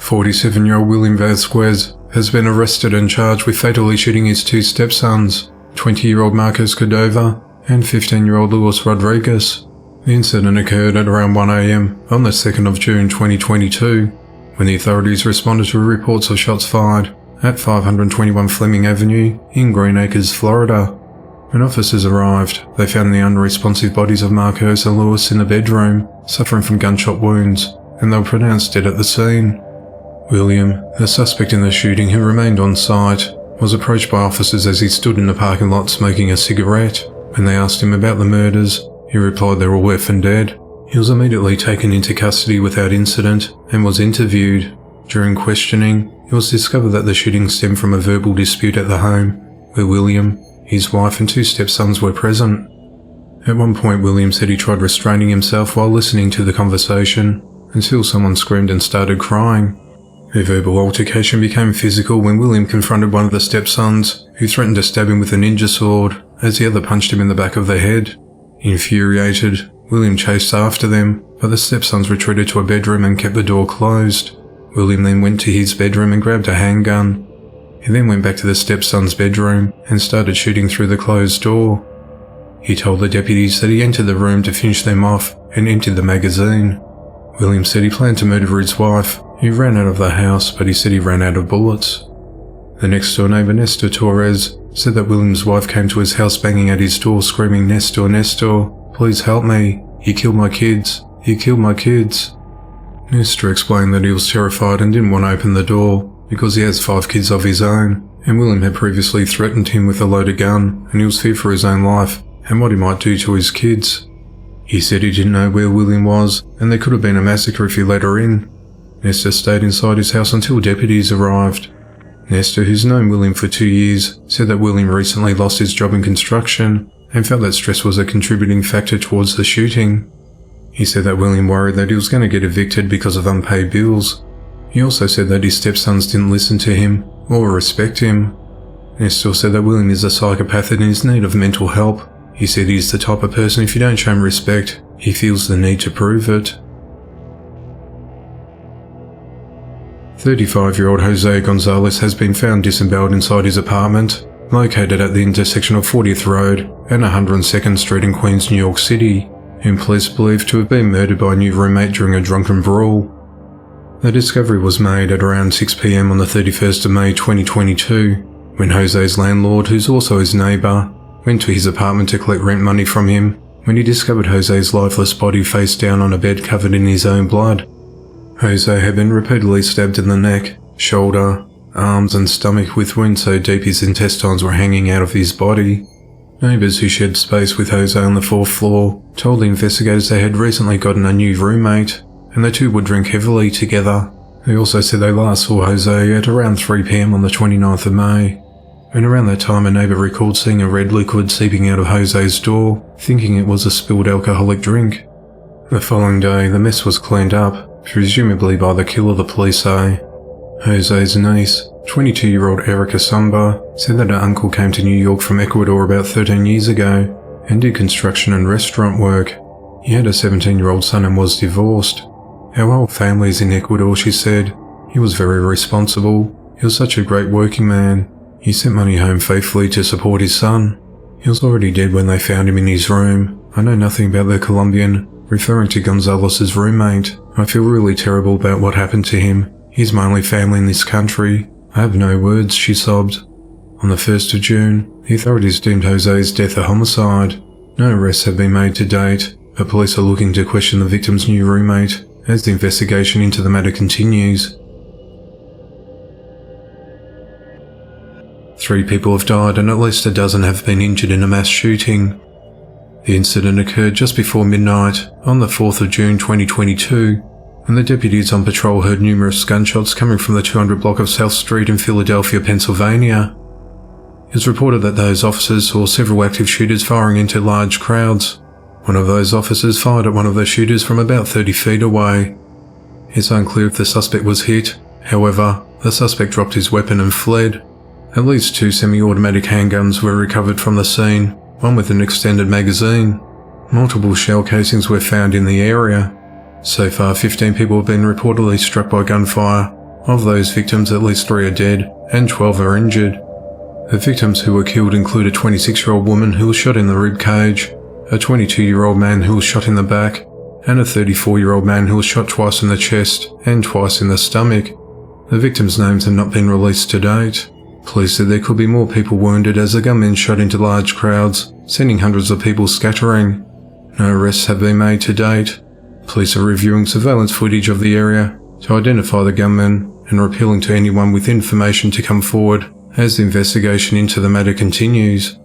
47-year-old William Vasquez has been arrested and charged with fatally shooting his two stepsons, 20-year-old Marcos Cordova and 15-year-old Luis Rodriguez. The incident occurred at around 1 a.m. on the 2nd of June 2022, when the authorities responded to reports of shots fired at 521 Fleming Avenue in Green Acres, Florida. When officers arrived, they found the unresponsive bodies of Marcos and Luis in the bedroom, suffering from gunshot wounds, and they were pronounced dead at the scene. William, the suspect in the shooting who remained on site, was approached by officers as he stood in the parking lot smoking a cigarette. When they asked him about the murders, he replied they were orphaned dead. He was immediately taken into custody without incident and was interviewed. During questioning, it was discovered that the shooting stemmed from a verbal dispute at the home, where William, his wife and two stepsons were present. At one point, William said he tried restraining himself while listening to the conversation, until someone screamed and started crying. Their verbal altercation became physical when William confronted one of the stepsons, who threatened to stab him with a ninja sword, as the other punched him in the back of the head. Infuriated, William chased after them, but the stepsons retreated to a bedroom and kept the door closed. William then went to his bedroom and grabbed a handgun. He then went back to the stepson's bedroom and started shooting through the closed door. He told the deputies that he entered the room to finish them off and emptied the magazine. William said he planned to murder his wife. He ran out of the house, but he said he ran out of bullets. The next-door neighbor, Nestor Torres, said that William's wife came to his house banging at his door screaming, "Nestor, Nestor, please help me. He killed my kids. He killed my kids." Nestor explained that he was terrified and didn't want to open the door because he has 5 kids of his own, and William had previously threatened him with a loaded gun, and he was feared for his own life and what he might do to his kids. He said he didn't know where William was, and there could have been a massacre if he let her in. Nestor stayed inside his house until deputies arrived. Nestor, who's known William for 2 years, said that William recently lost his job in construction and felt that stress was a contributing factor towards the shooting. He said that William worried that he was going to get evicted because of unpaid bills. He also said that his stepsons didn't listen to him or respect him. Nestor said that William is a psychopath and is in need of mental help. He said he's the type of person if you don't show him respect, he feels the need to prove it. 35-year-old Jose Gonzalez has been found disemboweled inside his apartment, located at the intersection of 40th Road and 102nd Street in Queens, New York City, whom police believe to have been murdered by a new roommate during a drunken brawl. The discovery was made at around 6 p.m. on the 31st of May 2022, when Jose's landlord, who's also his neighbour, went to his apartment to collect rent money from him when he discovered Jose's lifeless body face down on a bed covered in his own blood. Jose had been repeatedly stabbed in the neck, shoulder, arms and stomach with wounds so deep his intestines were hanging out of his body. Neighbours who shared space with Jose on the 4th floor told the investigators they had recently gotten a new roommate, and the two would drink heavily together. They also said they last saw Jose at around 3 p.m. on the 29th of May. And around that time a neighbour recalled seeing a red liquid seeping out of Jose's door, thinking it was a spilled alcoholic drink. The following day, the mess was cleaned up, presumably by the killer, the police say. Jose's niece, 22-year-old Erica Samba, said that her uncle came to New York from Ecuador about 13 years ago and did construction and restaurant work. He had a 17-year-old son and was divorced. Our whole family's in Ecuador, she said. He was very responsible. He was such a great working man. He sent money home faithfully to support his son. He was already dead when they found him in his room. I know nothing about the Colombian, referring to Gonzalez's roommate. I feel really terrible about what happened to him. He's my only family in this country. I have no words, she sobbed. On the 1st of June, the authorities deemed Jose's death a homicide. No arrests have been made to date, but police are looking to question the victim's new roommate as the investigation into the matter continues. 3 people have died and at least a dozen have been injured in a mass shooting. The incident occurred just before midnight on the 4th of June 2022, and the deputies on patrol heard numerous gunshots coming from the 200 block of South Street in Philadelphia, Pennsylvania. It was reported that those officers saw several active shooters firing into large crowds. One of those officers fired at one of the shooters from about 30 feet away. It's unclear if the suspect was hit. However, the suspect dropped his weapon and fled. At least 2 semi-automatic handguns were recovered from the scene, one with an extended magazine. Multiple shell casings were found in the area. So far, 15 people have been reportedly struck by gunfire, Of those victims, at least 3 are dead and 12 are injured. The victims who were killed include a 26-year-old woman who was shot in the rib cage, a 22-year-old man who was shot in the back, and a 34-year-old man who was shot twice in the chest and twice in the stomach. The victims' names have not been released to date. Police said there could be more people wounded as the gunmen shot into large crowds, sending hundreds of people scattering. No arrests have been made to date. Police are reviewing surveillance footage of the area to identify the gunmen and are appealing to anyone with information to come forward as the investigation into the matter continues.